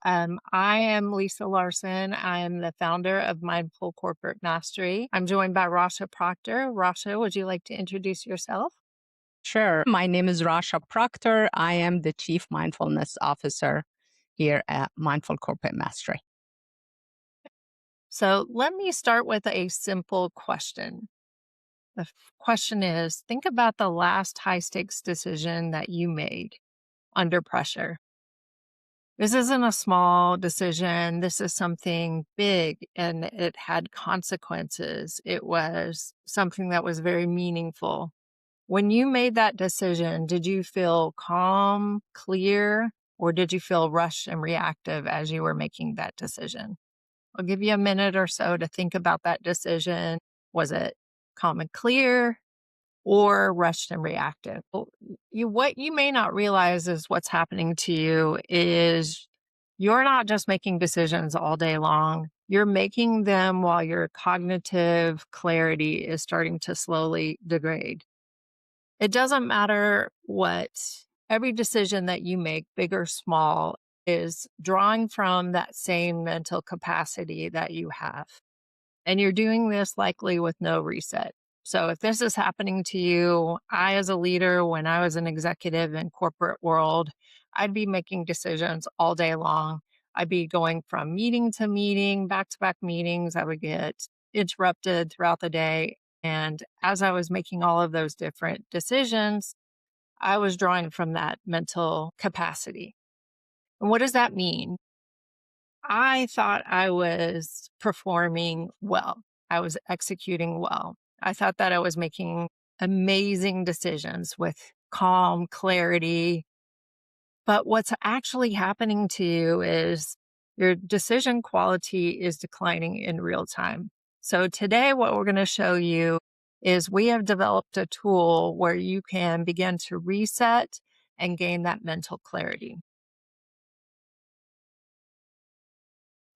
I am Lisa Larson. I am the founder of Mindful Corporate Mastery. I'm joined by Rasha Proctor. Rasha, would you like to introduce yourself? Sure. My name is Rasha Proctor. I am the Chief Mindfulness Officer here at Mindful Corporate Mastery. So let me start with a simple question. Question is, think about the last high stakes decision that you made under pressure. This isn't a small decision. This is something big and it had consequences. It was something that was very meaningful. When you made that decision, did you feel calm, clear, or did you feel rushed and reactive as you were making that decision? I'll give you a minute or so to think about that decision. Was it calm and clear or rushed and reactive? What you may not realize is what's happening to you is you're not just making decisions all day long. You're making them while your cognitive clarity is starting to slowly degrade. It doesn't matter what every decision that you make, big or small, is drawing from that same mental capacity that you have. And you're doing this likely with no reset. So if this is happening to you, I, as a leader, when I was an executive in corporate world, I'd be making decisions all day long. I'd be going from meeting to meeting, back to back meetings. I would get interrupted throughout the day. And as I was making all of those different decisions, I was drawing from that mental capacity. And what does that mean? I thought I was performing well. I was executing well. I thought that I was making amazing decisions with calm clarity. But what's actually happening to you is your decision quality is declining in real time. So today, what we're going to show you is we have developed a tool where you can begin to reset and gain that mental clarity.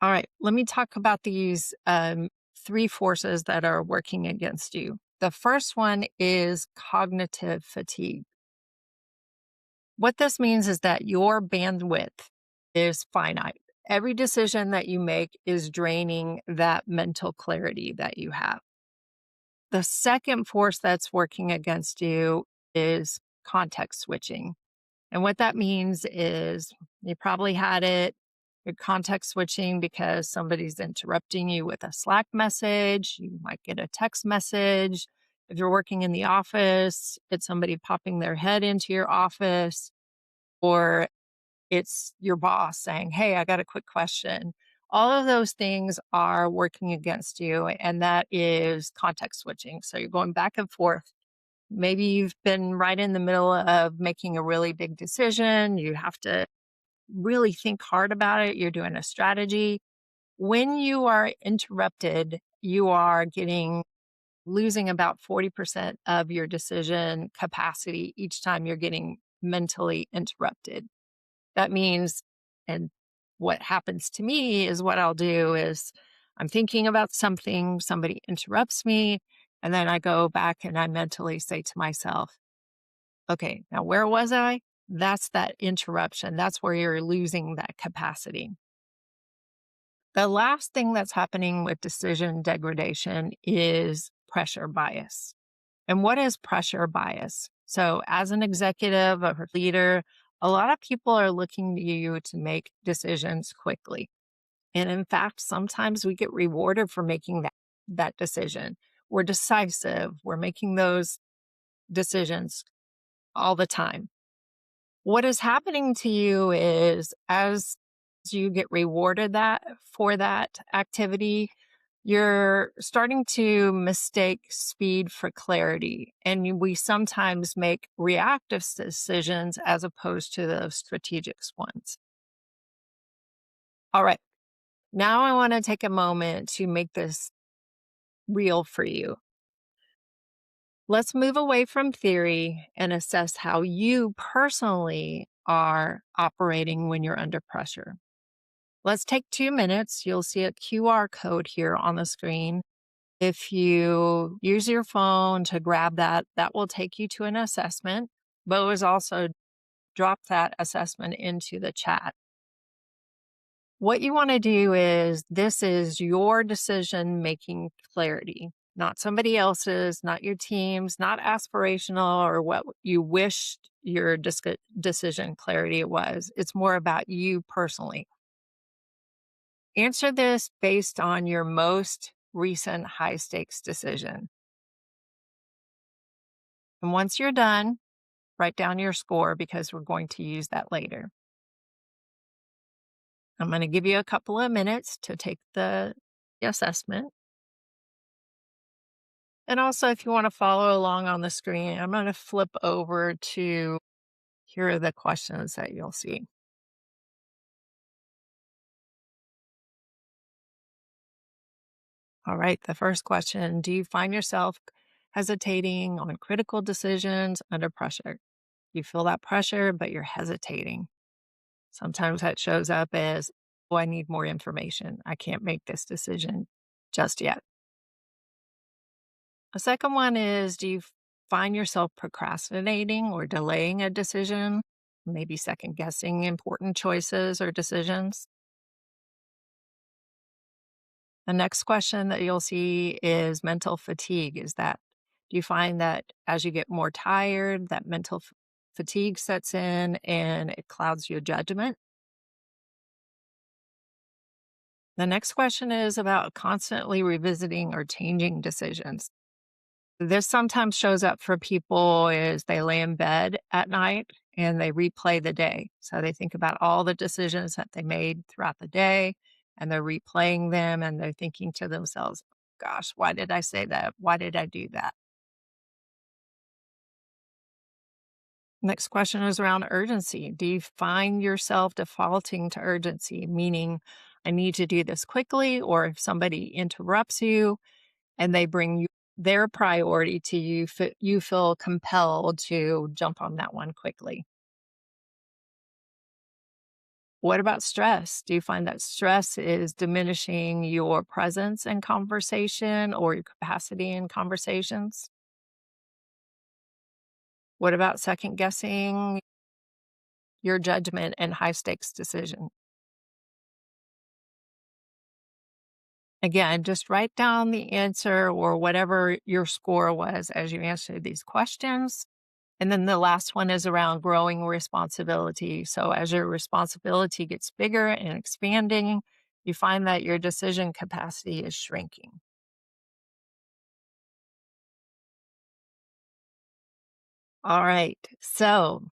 All right, let me talk about these three forces that are working against you. The first one is cognitive fatigue. What this means is that your bandwidth is finite. Every decision that you make is draining that mental clarity that you have. The second force that's working against you is context switching. And what that means is you probably had it, you're context switching because somebody's interrupting you with a Slack message. You might get a text message. If you're working in the office, it's somebody popping their head into your office, or it's your boss saying, "Hey, I got a quick question." All of those things are working against you, and that is context switching. So you're going back and forth. Maybe you've been right in the middle of making a really big decision. You have to really think hard about it. You're doing a strategy. When you are interrupted, you are losing about 40% of your decision capacity each time you're getting mentally interrupted. That means, and what happens to me is what I'll do is I'm thinking about something, somebody interrupts me, and then I go back and I mentally say to myself, okay, now where was I? That's that interruption. That's where you're losing that capacity. The last thing that's happening with decision degradation is pressure bias. And what is pressure bias? So, as an executive or leader, a lot of people are looking to you to make decisions quickly. And in fact, sometimes we get rewarded for making that decision. We're decisive, we're making those decisions all the time. What is happening to you is as you get rewarded that for that activity, you're starting to mistake speed for clarity. And we sometimes make reactive decisions as opposed to the strategic ones. All right. Now I want to take a moment to make this real for you. Let's move away from theory and assess how you personally are operating when you're under pressure. Let's take 2 minutes. You'll see a QR code here on the screen. If you use your phone to grab that, that will take you to an assessment. Bo has also dropped that assessment into the chat. What you want to do is this is your decision making clarity, not somebody else's, not your team's, not aspirational or what you wished your decision clarity was. It's more about you personally. Answer this based on your most recent high stakes decision. And once you're done, write down your score because we're going to use that later. I'm going to give you a couple of minutes to take the assessment. And also, if you want to follow along on the screen, I'm going to flip over to here are the questions that you'll see. All right. The first question: do you find yourself hesitating on critical decisions under pressure? You feel that pressure, but you're hesitating. Sometimes that shows up as, oh, I need more information. I can't make this decision just yet. A second one is, do you find yourself procrastinating or delaying a decision? Maybe second guessing important choices or decisions? The next question that you'll see is mental fatigue. Do you find that as you get more tired, that fatigue sets in and it clouds your judgment? The next question is about constantly revisiting or changing decisions. This sometimes shows up for people as they lay in bed at night and they replay the day. So they think about all the decisions that they made throughout the day and they're replaying them and they're thinking to themselves, gosh, why did I say that? Why did I do that? Next question is around urgency. Do you find yourself defaulting to urgency, meaning I need to do this quickly, or if somebody interrupts you, and they bring their priority to you, you feel compelled to jump on that one quickly. What about stress? Do you find that stress is diminishing your presence in conversation or your capacity in conversations? What about second guessing your judgment and high stakes decision? Again, just write down the answer or whatever your score was as you answer these questions. And then the last one is around growing responsibility. So as your responsibility gets bigger and expanding, you find that your decision capacity is shrinking. All right. So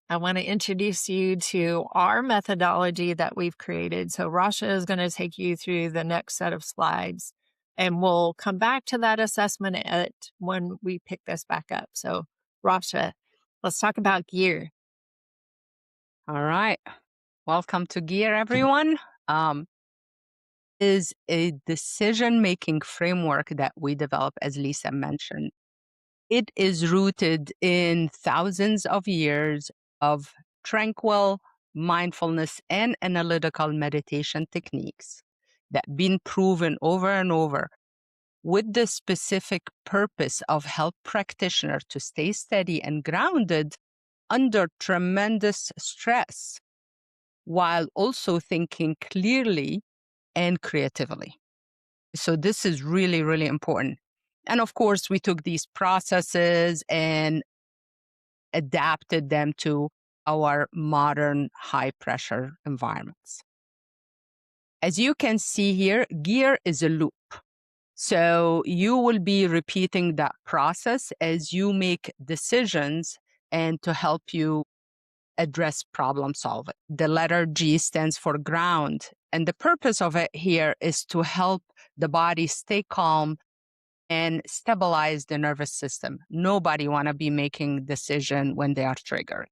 I want to introduce you to our methodology that we've created. So Rasha is going to take you through the next set of slides and we'll come back to that assessment at when we pick this back up. So Rasha, let's talk about gear. All right. Welcome to Gear, everyone. Is a decision-making framework that we develop, as Lisa mentioned. It is rooted in thousands of years of tranquil mindfulness and analytical meditation techniques that been proven over and over with the specific purpose of help practitioner to stay steady and grounded under tremendous stress while also thinking clearly and creatively. So this is really, really important. And of course, we took these processes and adapted them to our modern high pressure environments. As you can see here, gear is a loop. So you will be repeating that process as you make decisions and to help you address problem solving. The letter G stands for ground. And the purpose of it here is to help the body stay calm and stabilize the nervous system. Nobody want to be making decision when they are triggered.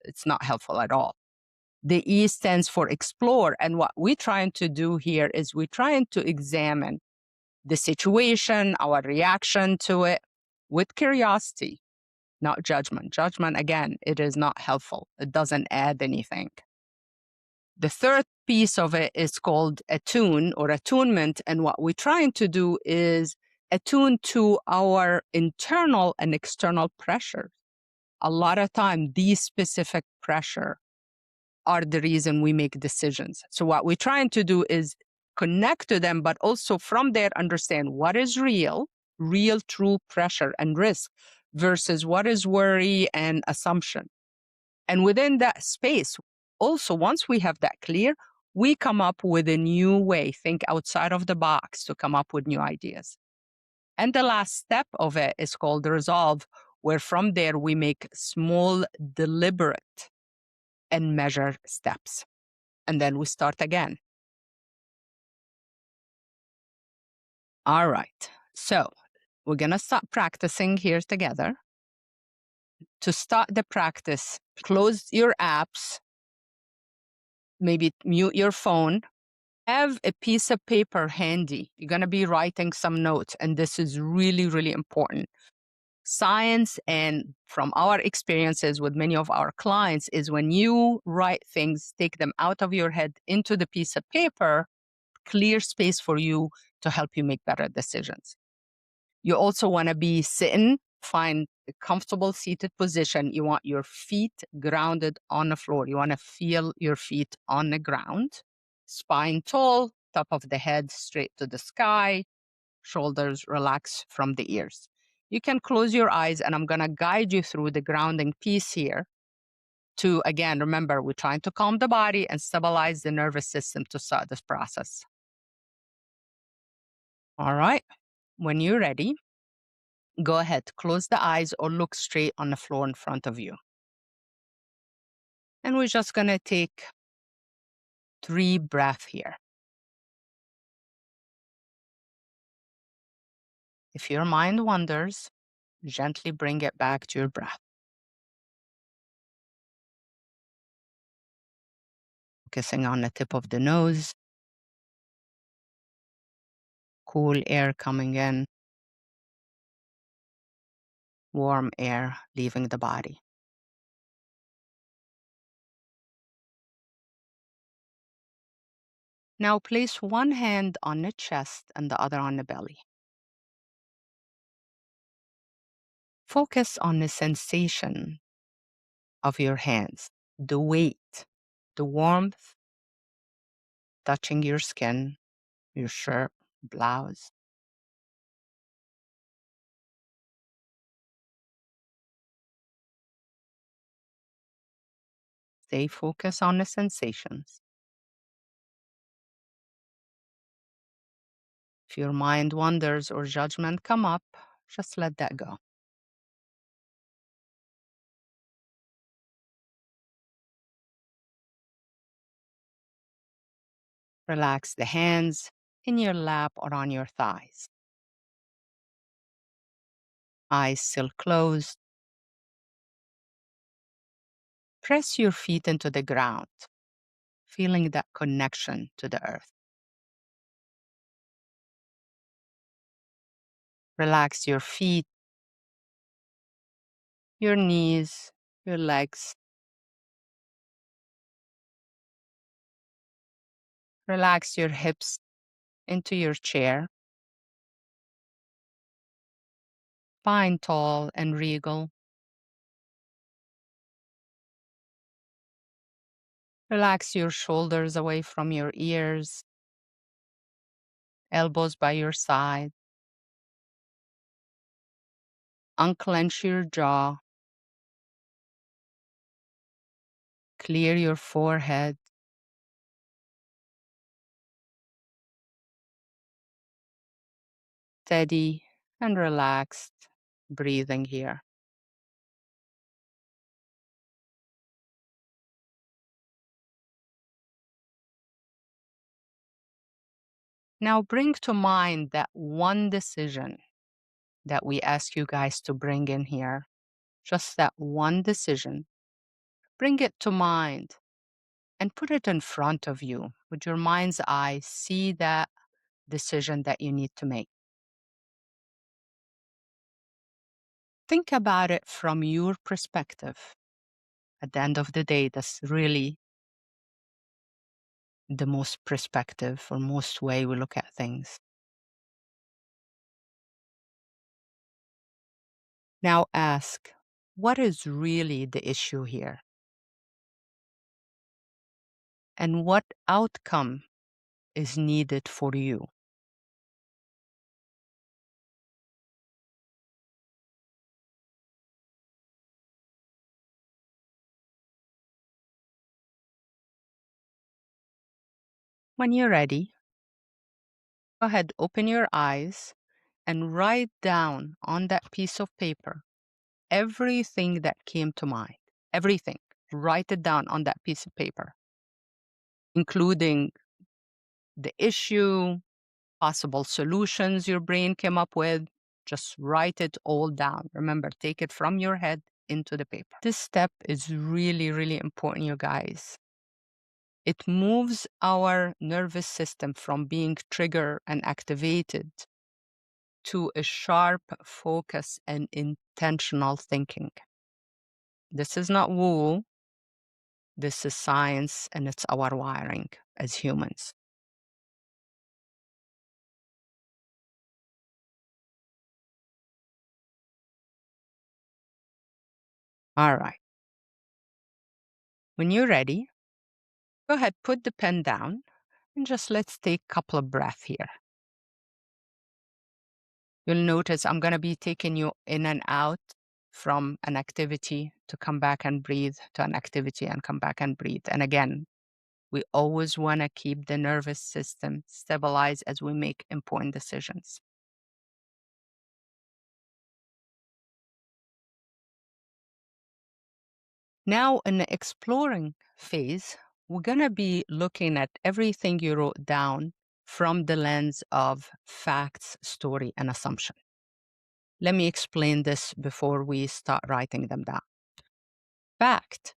It's not helpful at all. The E stands for explore. And what we're trying to do here is we're trying to examine the situation, our reaction to it with curiosity, not judgment. Judgment, again, it is not helpful. It doesn't add anything. The third piece of it is called attune or attunement. And what we're trying to do is attune to our internal and external pressures. A lot of time, these specific pressure are the reason we make decisions. So what we're trying to do is connect to them, but also from there understand what is real, true pressure and risk versus what is worry and assumption. And within that space, also, once we have that clear, we come up with a new way, think outside of the box to come up with new ideas. And the last step of it is called resolve, where from there we make small, deliberate, and measure steps. And then we start again. All right. So we're going to start practicing here together. To start the practice, close your apps, maybe mute your phone. Have a piece of paper handy. You're going to be writing some notes, and this is really, really important. Science and from our experiences with many of our clients is when you write things, take them out of your head into the piece of paper, clear space for you to help you make better decisions. You also want to be sitting, find a comfortable seated position. You want your feet grounded on the floor. You want to feel your feet on the ground, spine tall, top of the head straight to the sky, shoulders relax from the ears. You can close your eyes, and I'm going to guide you through the grounding piece here to, again, remember, we're trying to calm the body and stabilize the nervous system to start this process. All right. When you're ready, go ahead, close the eyes or look straight on the floor in front of you. And we're just going to take 3 breaths here. If your mind wanders, gently bring it back to your breath. Focusing on the tip of the nose, cool air coming in, warm air leaving the body. Now place one hand on the chest and the other on the belly. Focus on the sensation of your hands, the weight, the warmth touching your skin, your shirt, blouse. Stay focused on the sensations. If your mind wanders or judgment come up, just let that go. Relax the hands in your lap or on your thighs. Eyes still closed. Press your feet into the ground, feeling that connection to the earth. Relax your feet, your knees, your legs. Relax your hips into your chair. Spine tall and regal. Relax your shoulders away from your ears, elbows by your side. Unclench your jaw. Clear your forehead. Steady and relaxed breathing here. Now bring to mind that one decision that we ask you guys to bring in here. Just that one decision. Bring it to mind and put it in front of you with your mind's eye. See that decision that you need to make. Think about it from your perspective. At the end of the day, that's really the most perspective or most way we look at things. Now ask, what is really the issue here? and what outcome is needed for you. When you're ready, go ahead, open your eyes, and write down on that piece of paper everything that came to mind. Everything. Write it down on that piece of paper, including the issue, possible solutions your brain came up with. Just write it all down. Remember, take it from your head into the paper. This step is really, really important, you guys. It moves our nervous system from being triggered and activated to a sharp focus and intentional thinking. This is not woo, this is science, and it's our wiring as humans. All right. When you're ready, go ahead, put the pen down, and just let's take a couple of breaths here. You'll notice I'm going to be taking you in and out from an activity to come back and breathe, to an activity and come back and breathe. And again, we always want to keep the nervous system stabilized as we make important decisions. Now, in the exploring phase, we're going to be looking at everything you wrote down from the lens of facts, story, and assumption. Let me explain this before we start writing them down. Fact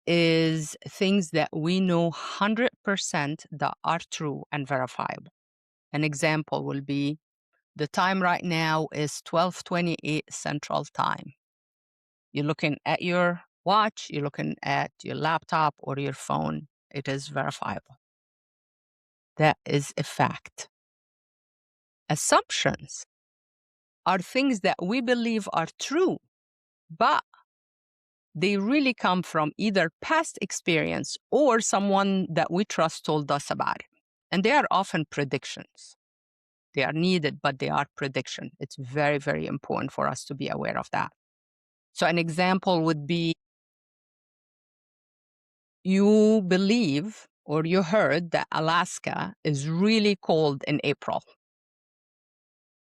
is things that we know 100% that are true and verifiable. An example will be the time right now is 12:28 Central Time. You're looking at your watch, you're looking at your laptop or your phone. It is verifiable. That is a fact. Assumptions are things that we believe are true, but they really come from either past experience or someone that we trust told us about it. And they are often predictions. They are needed, but they are prediction. It's very, very important for us to be aware of that. So an example would be you believe or you heard that Alaska is really cold in April.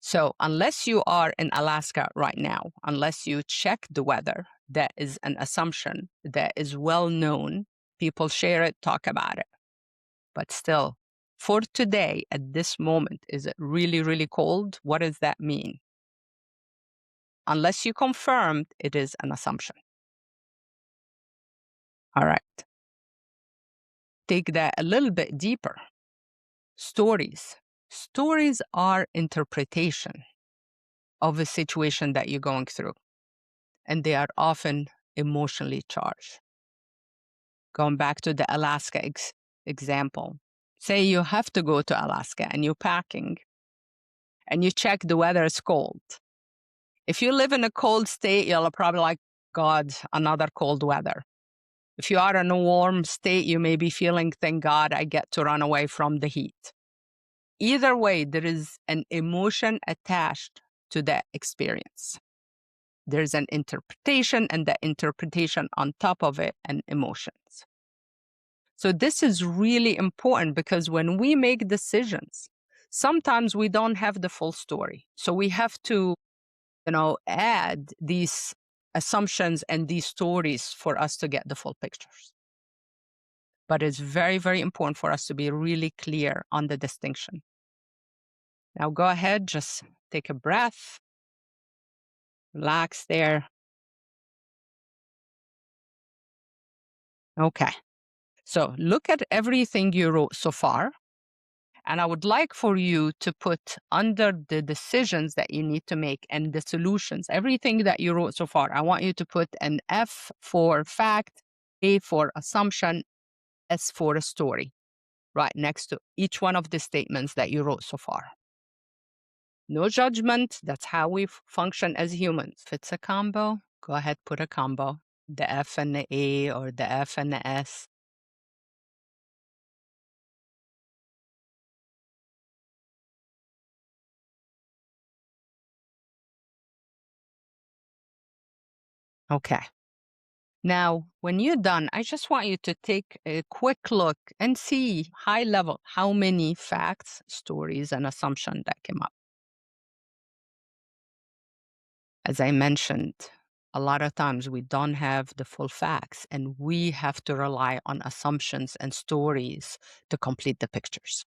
So unless you are in Alaska right now, unless you check the weather, that is an assumption that is well known. People share it, talk about it. But still, for today, at this moment, is it really, really cold? What does that mean? Unless you confirmed, it is an assumption. All right. Take that a little bit deeper. Stories. Stories are interpretation of a situation that you're going through, and they are often emotionally charged. Going back to the Alaska example, say you have to go to Alaska and you're packing and you check the weather is cold. If you live in a cold state, you'll probably like, God, another cold weather. If you are in a warm state, you may be feeling, thank God, I get to run away from the heat. Either way, there is an emotion attached to that experience. There's an interpretation, and that interpretation on top of it, and emotions. So this is really important because when we make decisions, sometimes we don't have the full story. So we have to, add these assumptions and these stories for us to get the full pictures. But it's very, very important for us to be really clear on the distinction. Now go ahead, just take a breath, relax there. Okay. So look at everything you wrote so far. And I would like for you to put under the decisions that you need to make and the solutions, everything that you wrote so far, I want you to put an F for fact, A for assumption, S for a story, right next to each one of the statements that you wrote so far. No judgment. That's how we function as humans. If it's a combo, go ahead, put a combo, the F and the A or the F and the S. Okay. Now, when you're done, I just want you to take a quick look and see high level how many facts, stories, and assumptions that came up. As I mentioned, a lot of times we don't have the full facts and we have to rely on assumptions and stories to complete the pictures.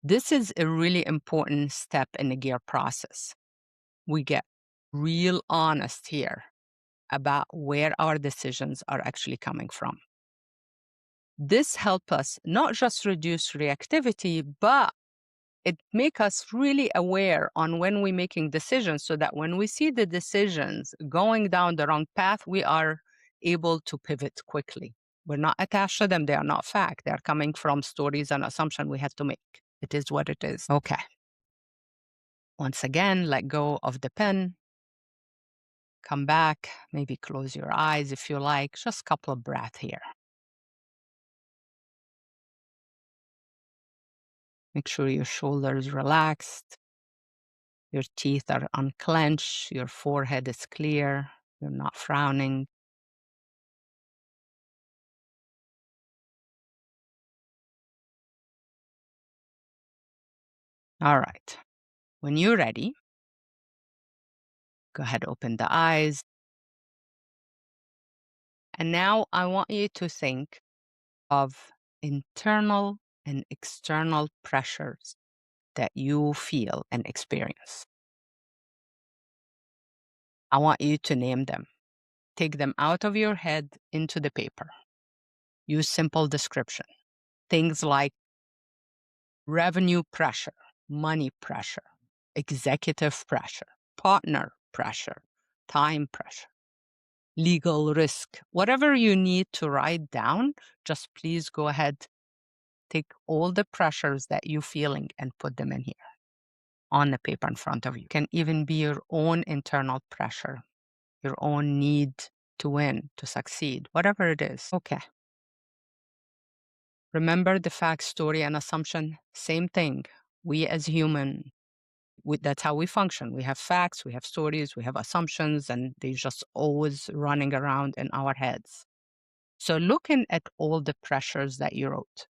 This is a really important step in the gear process. We get real honest here about where our decisions are actually coming from. This helps us not just reduce reactivity, but it make us really aware on when we're making decisions so that when we see the decisions going down the wrong path, we are able to pivot quickly. We're not attached to them. They are not fact. They are coming from stories and assumption we had to make. It is what it is. Okay. Once again, let go of the pen. Come back. Maybe close your eyes if you like. Just a couple of breaths here. Make sure your shoulders relaxed. Your teeth are unclenched. Your forehead is clear. You're not frowning. All right. When you're ready, go ahead, open the eyes. And now I want you to think of internal and external pressures that you feel and experience. I want you to name them. Take them out of your head into the paper. Use simple description. Things like revenue pressure, money pressure, executive pressure, partner pressure, time pressure, legal risk, whatever you need to write down, just please go ahead, take all the pressures that you're feeling and put them in here on the paper in front of you. It can even be your own internal pressure, your own need to win, to succeed, whatever it is. Okay. Remember the fact, story, and assumption, same thing. We as human, that's how we function. We have facts, we have stories, we have assumptions, and they just always running around in our heads. So looking at all the pressures that you wrote,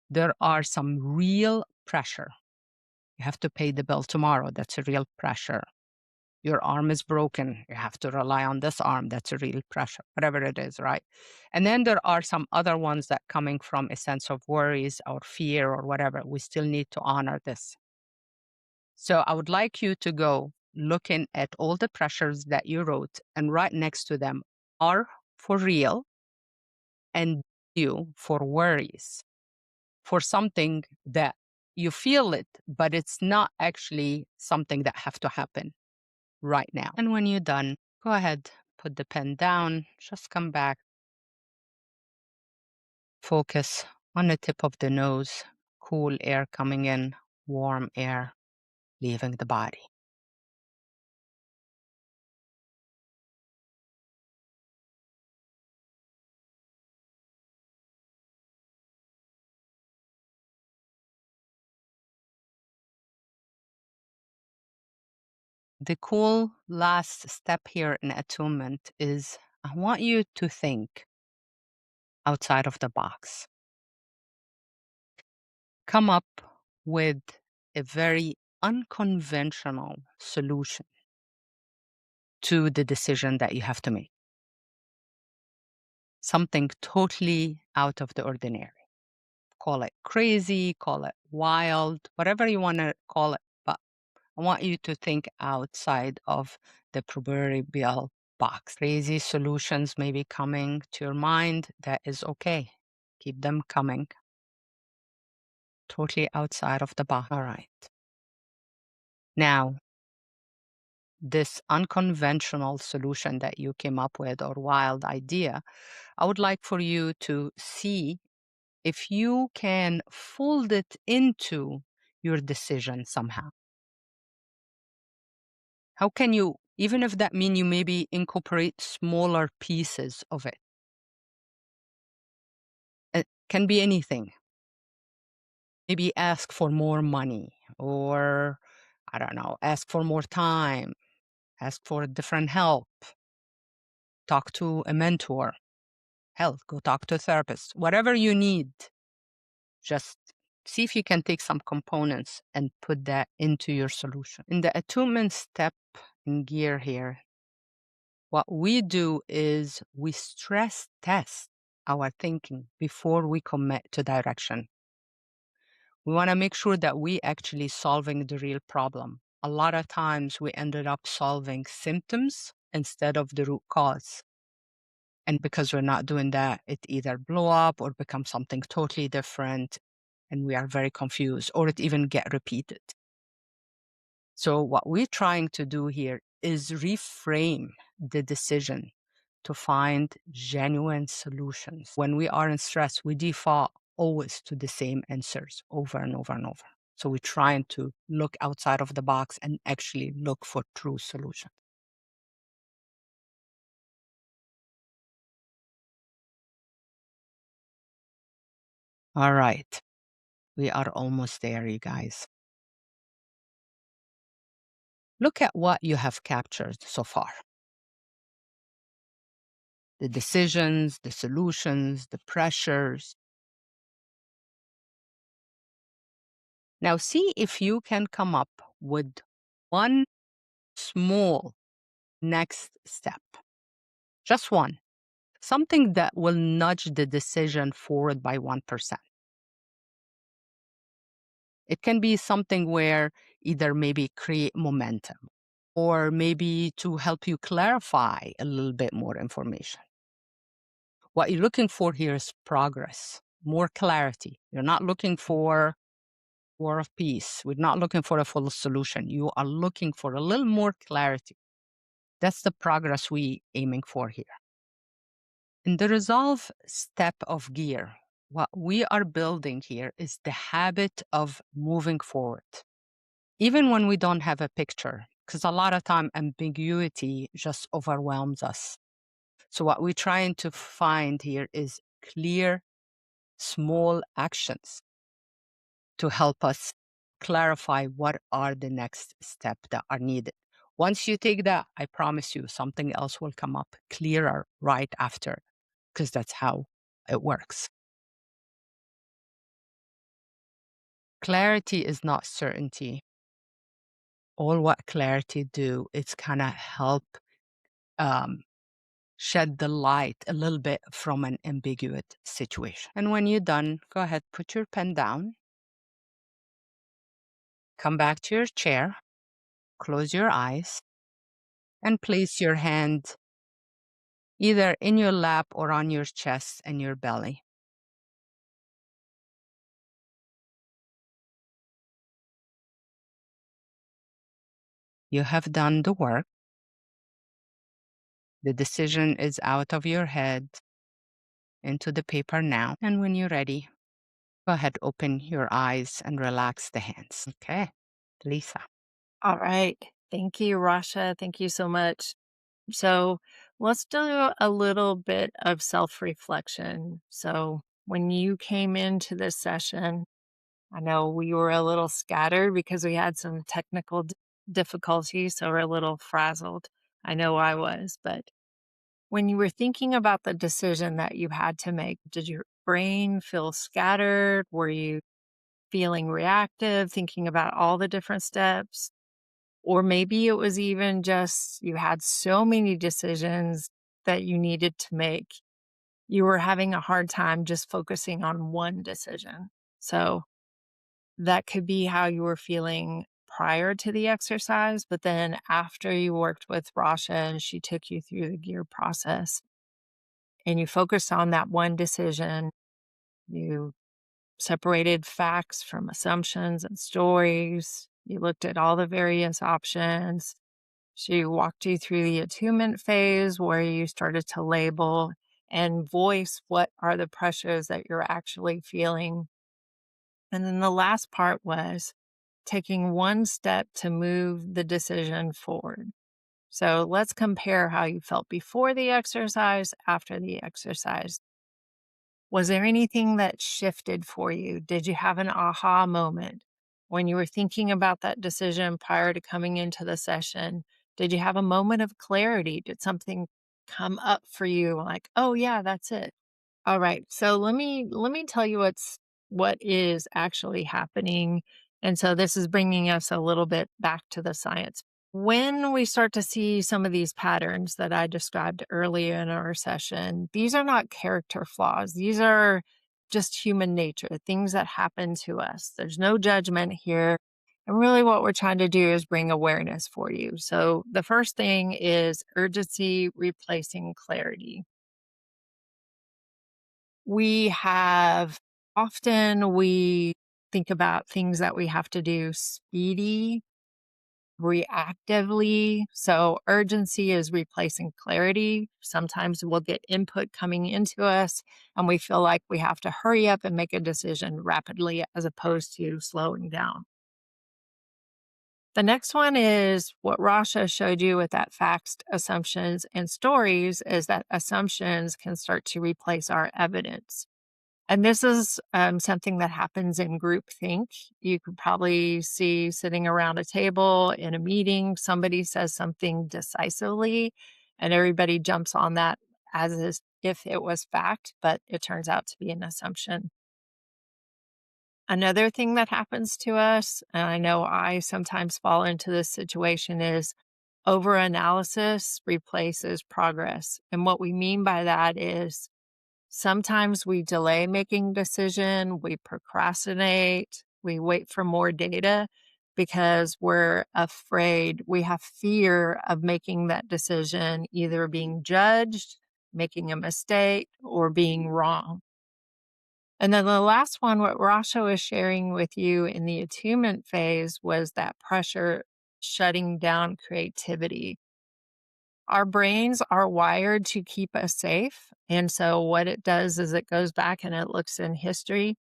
there are some real pressure. You have to pay the bill tomorrow. That's a real pressure. Your arm is broken. You have to rely on this arm. That's a real pressure, whatever it is, right? And then there are some other ones that coming from a sense of worries or fear or whatever. We still need to honor this. So I would like you to go looking at all the pressures that you wrote and right next to them are for real and you for worries, for something that you feel it, but it's not actually something that have to happen right now. And when you're done, go ahead, put the pen down, just come back, focus on the tip of the nose, cool air coming in, warm air leaving the body. The cool last step here in attunement is I want you to think outside of the box. Come up with a very unconventional solution to the decision that you have to make. Something totally out of the ordinary. Call it crazy, call it wild, whatever you want to call it. But I want you to think outside of the proverbial box. Crazy solutions may be coming to your mind. That is okay. Keep them coming. Totally outside of the box. All right. Now, this unconventional solution that you came up with or wild idea, I would like for you to see if you can fold it into your decision somehow. How can you, even if that mean you maybe incorporate smaller pieces of it? It can be anything. Maybe ask for more money or, I don't know, ask for more time, ask for different help, talk to a mentor, hell, go talk to a therapist, whatever you need. Just see if you can take some components and put that into your solution. In the attunement step in gear here, what we do is we stress test our thinking before we commit to direction. We want to make sure that we actually solving the real problem. A lot of times we ended up solving symptoms instead of the root cause. And because we're not doing that, it either blow up or become something totally different. And we are very confused, or it even get repeated. So what we're trying to do here is reframe the decision to find genuine solutions. When we are in stress, we default always to the same answers over and over and over. So we're trying to look outside of the box and actually look for true solutions. All right, we are almost there, you guys. Look at what you have captured so far: the decisions, the solutions, the pressures. Now, see if you can come up with one small next step, just one, something that will nudge the decision forward by 1%. It can be something where either maybe create momentum or maybe to help you clarify a little bit more information. What you're looking for here is progress, more clarity. You're not looking for war of peace. We're not looking for a full solution. You are looking for a little more clarity. That's the progress we aiming for here. In the resolve step of gear, what we are building here is the habit of moving forward, even when we don't have a picture, because a lot of time ambiguity just overwhelms us. So what we're trying to find here is clear, small actions to help us clarify what are the next steps that are needed. Once you take that, I promise you something else will come up clearer right after, because that's how it works. Clarity is not certainty. All what clarity do is kind of help um, shed the light a little bit from an ambiguous situation. And when you're done, go ahead, put your pen down, come back to your chair, close your eyes, and place your hand either in your lap or on your chest and your belly. You have done the work. The decision is out of your head into the paper now. And when you're ready, go ahead, open your eyes and relax the hands. Okay, Lisa. All right. Thank you, Rasha. Thank you so much. So let's do a little bit of self reflection. So when you came into this session, I know we were a little scattered because we had some technical difficulties, so we're a little frazzled. I know I was, but when you were thinking about the decision that you had to make, did your brain feel scattered? Were you feeling reactive, thinking about all the different steps? Or maybe it was even just you had so many decisions that you needed to make. You were having a hard time just focusing on one decision. So that could be how you were feeling prior to the exercise. But then after you worked with Rasha and she took you through the gear process and you focused on that one decision, you separated facts from assumptions and stories. You looked at all the various options. She walked you through the attunement phase where you started to label and voice what are the pressures that you're actually feeling. And then the last part was taking one step to move the decision forward. So let's compare how you felt before the exercise, after the exercise. Was there anything that shifted for you? Did you have an aha moment when you were thinking about that decision prior to coming into the session? Did you have a moment of clarity? Did something come up for you like, "Oh yeah, that's it." All right. So let me tell you what is actually happening. And so this is bringing us a little bit back to the science. When we start to see some of these patterns that I described earlier in our session, these are not character flaws. These are just human nature, things that happen to us. There's no judgment here. And really, what we're trying to do is bring awareness for you. So, the first thing is urgency replacing clarity. We have often we think about things that we have to do speedy, reactively. So urgency is replacing clarity. Sometimes we'll get input coming into us and we feel like we have to hurry up and make a decision rapidly as opposed to slowing down. The next one is what Rasha showed you with that facts, assumptions, and stories is that assumptions can start to replace our evidence. And this is something that happens in groupthink. You could probably see sitting around a table in a meeting, somebody says something decisively, and everybody jumps on that if it was fact, but it turns out to be an assumption. Another thing that happens to us, and I know I sometimes fall into this situation, is overanalysis replaces progress. And what we mean by that is sometimes we delay making decision, we procrastinate, we wait for more data because we're afraid, we have fear of making that decision, either being judged, making a mistake, or being wrong. And then the last one, what Rasha was sharing with you in the attunement phase was that pressure shutting down creativity. Our brains are wired to keep us safe. And so what it does is it goes back and it looks in history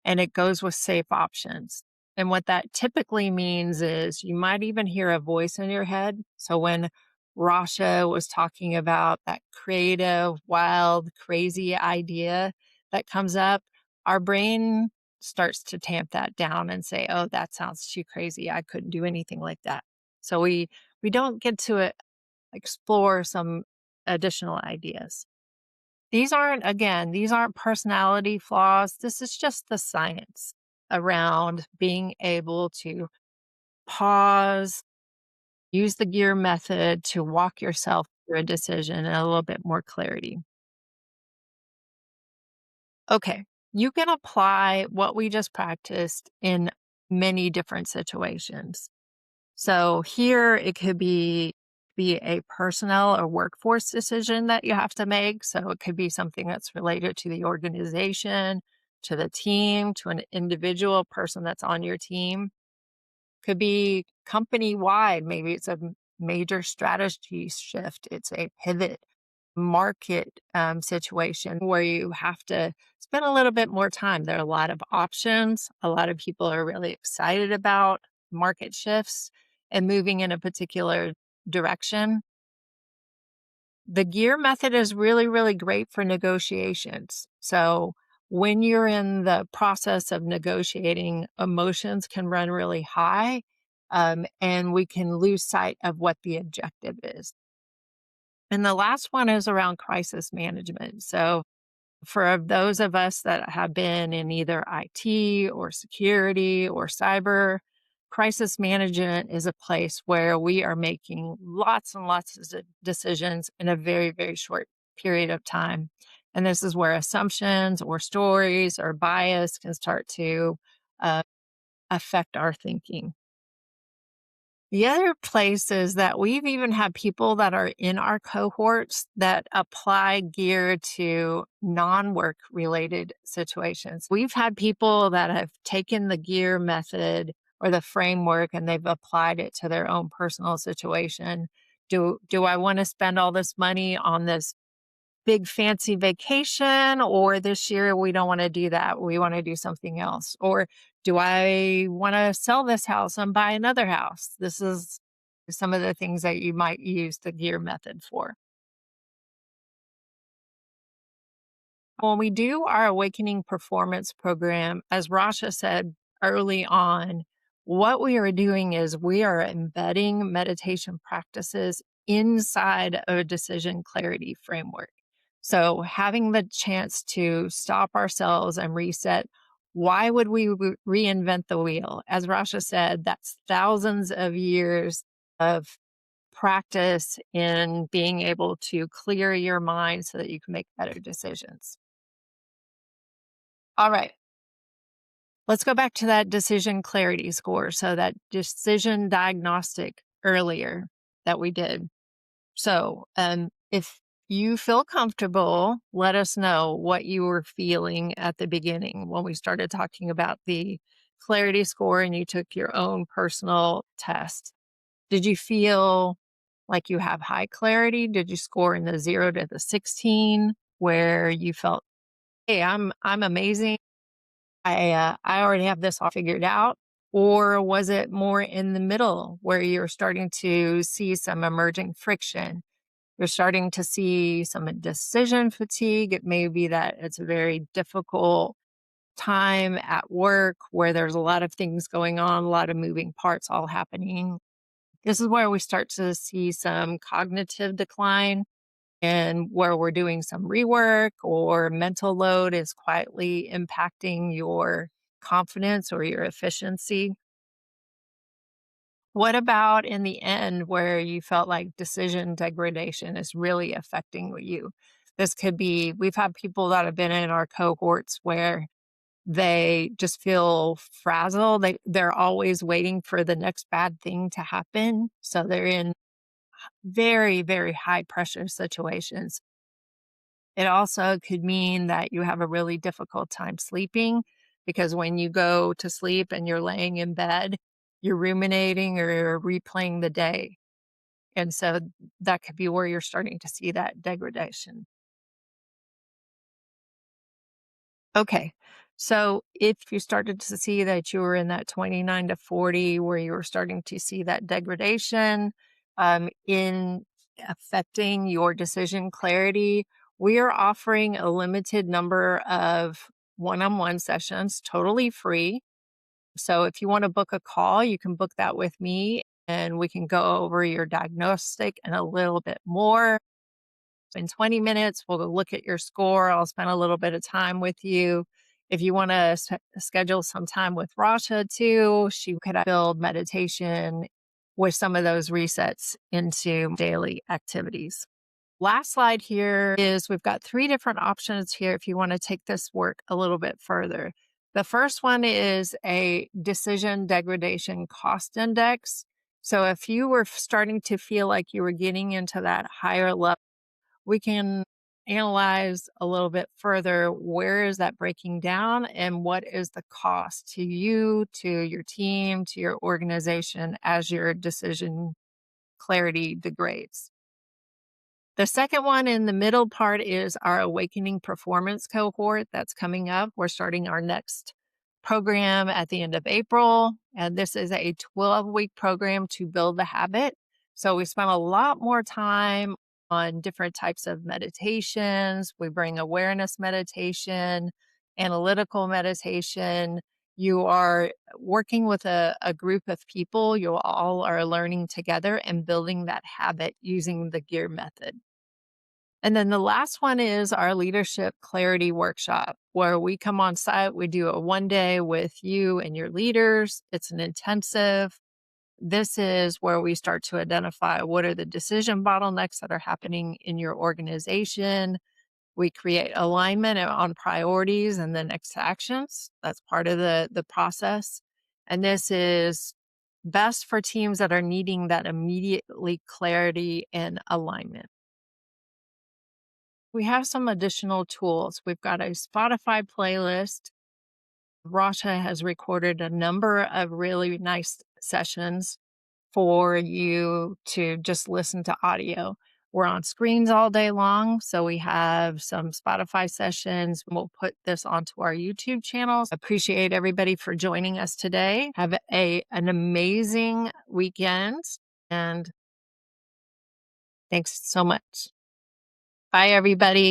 and it goes with safe options. And what that typically means is you might even hear a voice in your head. So when Rasha was talking about that creative, wild, crazy idea that comes up, our brain starts to tamp that down and say, "Oh, that sounds too crazy. I couldn't do anything like that." So we don't get to explore some additional ideas. These aren't personality flaws. This is just the science around being able to pause, use the gear method to walk yourself through a decision and a little bit more clarity. Okay, you can apply what we just practiced in many different situations. So here it could be a personnel or workforce decision that you have to make. So it could be something that's related to the organization, to the team, to an individual person that's on your team. Could be company wide. Maybe it's a major strategy shift. It's a pivot market situation where you have to spend a little bit more time. There are a lot of options. A lot of people are really excited about market shifts and moving in a particular direction. The gear method is really, really great for negotiations. So when you're in the process of negotiating, emotions can run really high, and we can lose sight of what the objective is. And the last one is around crisis management. So, for those of us that have been in either IT or security or cyber, crisis management is a place where we are making lots and lots of decisions in a very, very short period of time. And this is where assumptions or stories or bias can start to uh, affect our thinking. The other place is that we've even had people that are in our cohorts that apply gear to non-work related situations. We've had people that have taken the gear method or the framework and they've applied it to their own personal situation. Do I want to spend all this money on this big fancy vacation, or this year we don't want to do that. We want to do something else. Or do I want to sell this house and buy another house? This is some of the things that you might use the gear method for. When we do our awakening performance program, as Rasha said early on, What we are doing is we are embedding meditation practices inside a decision clarity framework. So, having the chance to stop ourselves and reset. Why would we reinvent the wheel? As Rasha said, that's thousands of years of practice in being able to clear your mind so that you can make better decisions. All right, let's go back to that decision clarity score. So, that decision diagnostic earlier that we did. So, if you feel comfortable, let us know what you were feeling at the beginning when we started talking about the clarity score and you took your own personal test. Did you feel like you have high clarity? Did you score in the 0 to the 16 where you felt, "Hey, I'm amazing. I already have this all figured out," or was it more in the middle where you're starting to see some emerging friction? You're starting to see some decision fatigue. It may be that it's a very difficult time at work where there's a lot of things going on, a lot of moving parts all happening. This is where we start to see some cognitive decline and where we're doing some rework or mental load is quietly impacting your confidence or your efficiency. What about in the end where you felt like decision degradation is really affecting you? This could be, we've had people that have been in our cohorts where they just feel frazzled. They're always waiting for the next bad thing to happen. So they're in very, very high pressure situations. It also could mean that you have a really difficult time sleeping because when you go to sleep and you're laying in bed, you're ruminating or you're replaying the day. And so that could be where you're starting to see that degradation. Okay. So if you started to see that you were in that 29 to 40 where you were starting to see that degradation in affecting your decision clarity, we are offering a limited number of one-on-one sessions totally free. So if you want to book a call, you can book that with me and we can go over your diagnostic and a little bit more. In 20 minutes, we'll look at your score. I'll spend a little bit of time with you. If you want to schedule some time with Rasha too, she could build meditation with some of those resets into daily activities. Last slide here is we've got three different options here if you want to take this work a little bit further. The first one is a decision degradation cost index. So if you were starting to feel like you were getting into that higher level, we can analyze a little bit further where is that breaking down and what is the cost to you, to your team, to your organization as your decision clarity degrades. The second one in the middle part is our Awakening Performance cohort that's coming up. We're starting our next program at the end of April, and this is a 12-week program to build the habit. So we spent a lot more time on different types of meditations. We bring awareness meditation, analytical meditation. You are working with a group of people. You all are learning together and building that habit using the GEAR method. And then the last one is our leadership clarity workshop, where we come on site. We do a 1 day with you and your leaders. It's an intensive. This is where we start to identify what are the decision bottlenecks that are happening in your organization. We create alignment on priorities and the next actions. That's part of the process. And this is best for teams that are needing that immediately clarity and alignment. We have some additional tools. We've got a Spotify playlist. Rasha has recorded a number of really nice sessions for you to just listen to audio. We're on screens all day long, so we have some Spotify sessions. We'll put this onto our YouTube channels. Appreciate everybody for joining us today. Have an amazing weekend, and thanks so much. Bye, everybody.